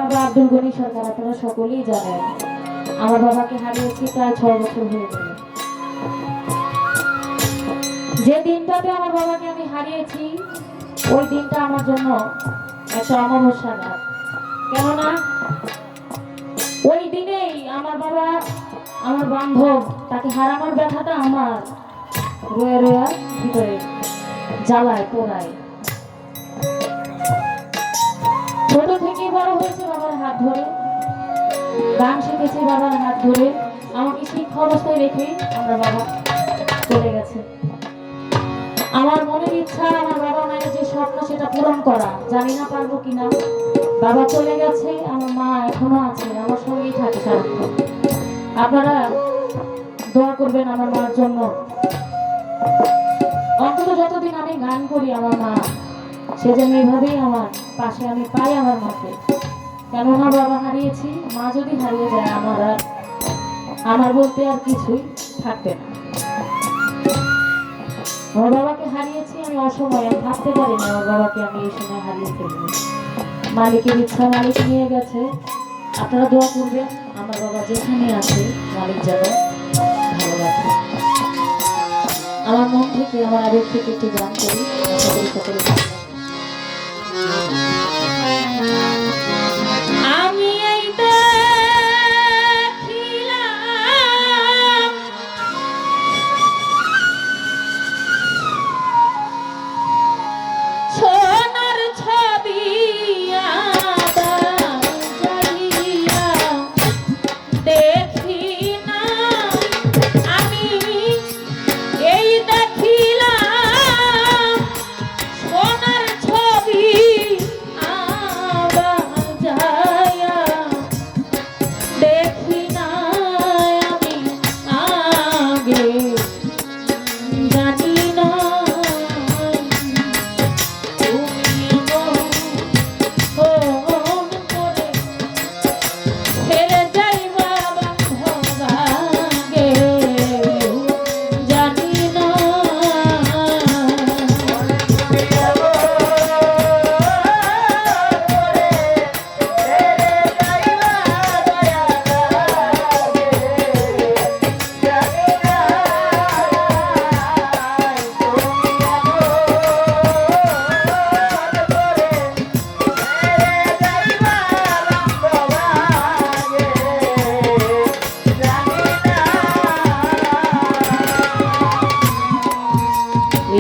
বাবা আব্দুল গনি সরকার, আপনারা সকলেই জানেন। আমার বাবাকে হারিয়েছি প্রায় 6 বছর হয়ে গেল। যে দিনটাতে আমার বাবাকে আমি হারিয়েছি ওই দিনটা আমার জন্য একটা অমাবস্যা রাত। কেননা ওই দিনেই আমার বাবা, আমার বান্ধব, তাকে হারানোর ব্যথাটা আমার রয়ে রয়ে ভিতরে জ্বালায় পোড়ায়। ছোট থেকেই বড় হয়েছে বাবার হাত ধরে, গান শিখেছি বাবার হাত ধরে, আমাকে শিক্ষা অবস্থায় রেখে আমার বাবা চলে গেছে। আমার মনের ইচ্ছা আমার বাবা মায়ের যে স্বপ্ন সেটা পূরণ করা, জানি না পারবো কিনা। বাবা চলে গেছে, আমার মা এখনো আছে, আমার সঙ্গেই থাকে সারাক্ষণ। আপনারা দোয়া করবেন আমার মার জন্য। অন্তত যতদিন আমি গান করি আমার মা সে যেন এইভাবেই আমার পাশে আমি পাই আমার মাকে। কেননা বাবা হারিয়েছি, মা যদি হারিয়ে যায় আমার বলতে আর কিছুই থাকবে না। আমার বাবাকে হারিয়েছি আমি অসময়ে, আমি ভাবতে পারি না আমার বাবাকে আমি এই সময় হারিয়ে ফেলবো। মালিকের ইচ্ছা, মালিক নিয়ে গেছে। আপনারা দোয়া করবেন আমার বাবা যেখানে আছে মালিক যেন ভালো রাখে। আমার মন থেকে, আমার আবেগ থেকে একটু গান করি, সকলে সকলে আমি এই দেখিলাম সোনার ছবি আবার জ্বালিয়া, দেখি না আমি এই দেখিলাম সোনার ছবি আবার জ্বালিয়া, দেখি না আমি আগে জানি না তুমি ফোন করে ফেরে যাইবা বান্ধব আগে জানি না।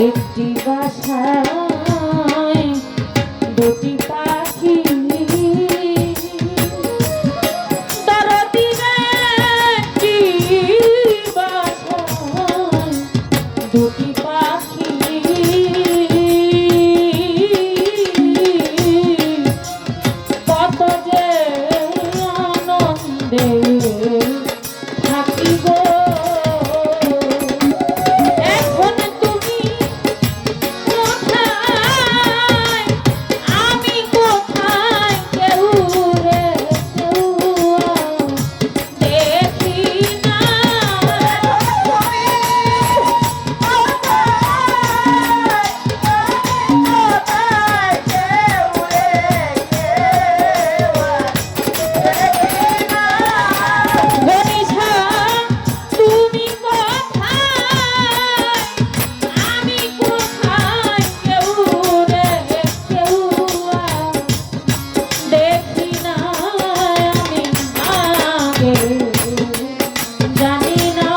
একটি বাসায় দুটি পাখি, দরদির একটি বাসায় দুটি পাখি, কত যে আনন্দে থাকিব। এখন তুমি কোথায়, আমি কোথায়, কেউ রে কেউ দেখি না। গণেশা তুমি কোথায়, আমি কোথায়, কেউ রে কেউ দেখি না আমি আগে জানি না।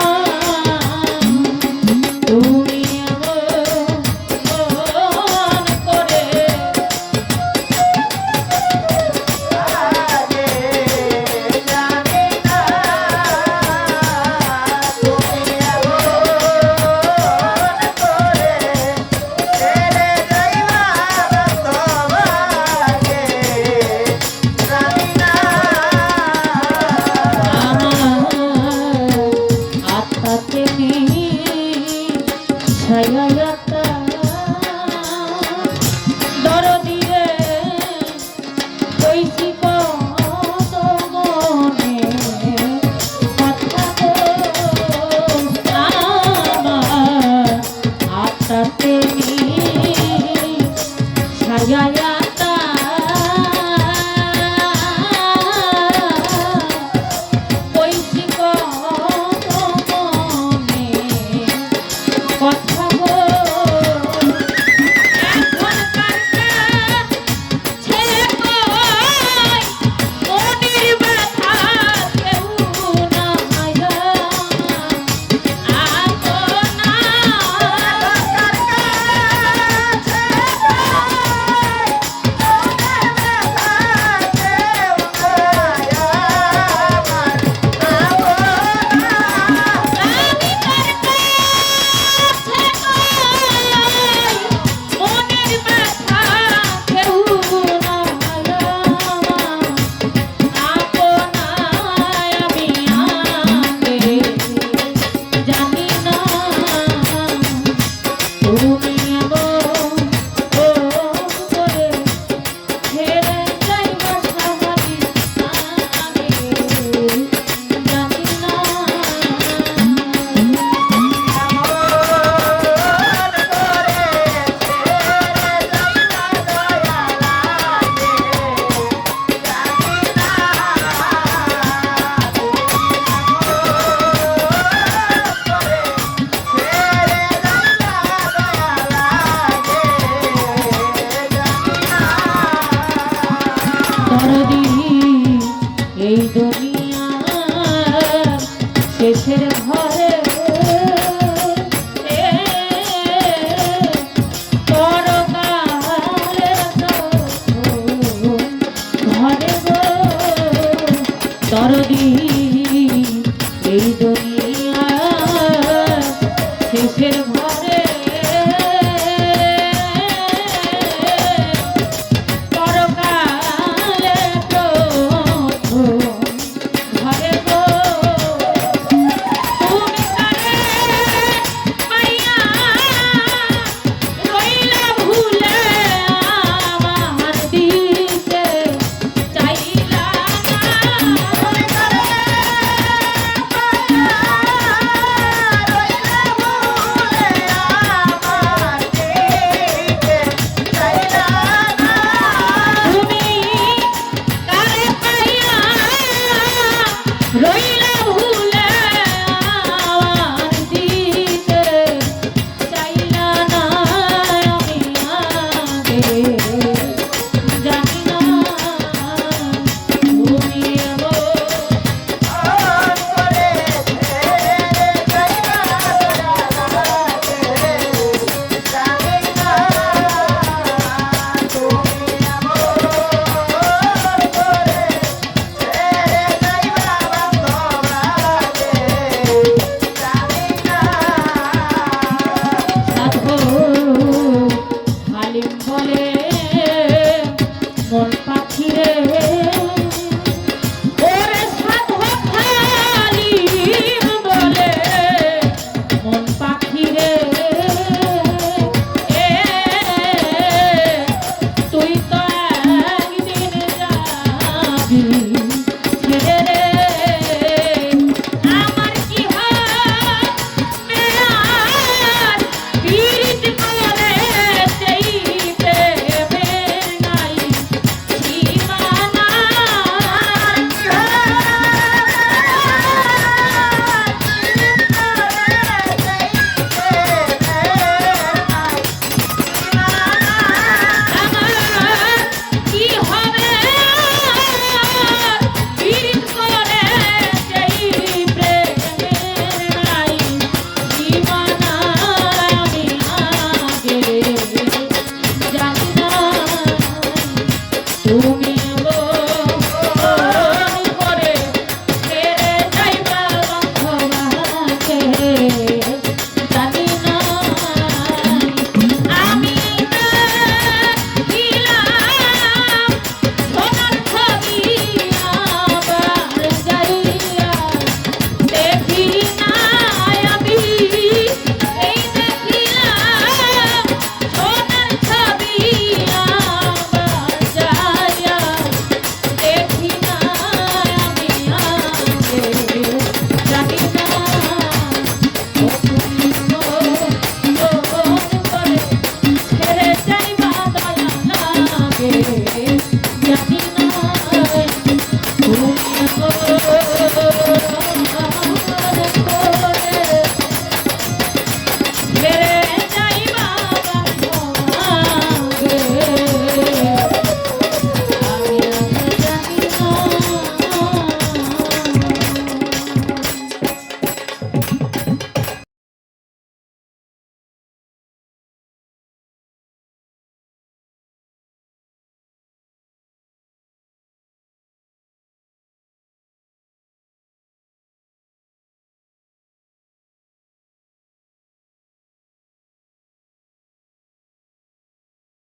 তুমি এমন করে আত্মাতে ছায়াটা দরদিরে কইছি কত মনে কথা গো, আমার আত্মাতে ছায়াটা সুখের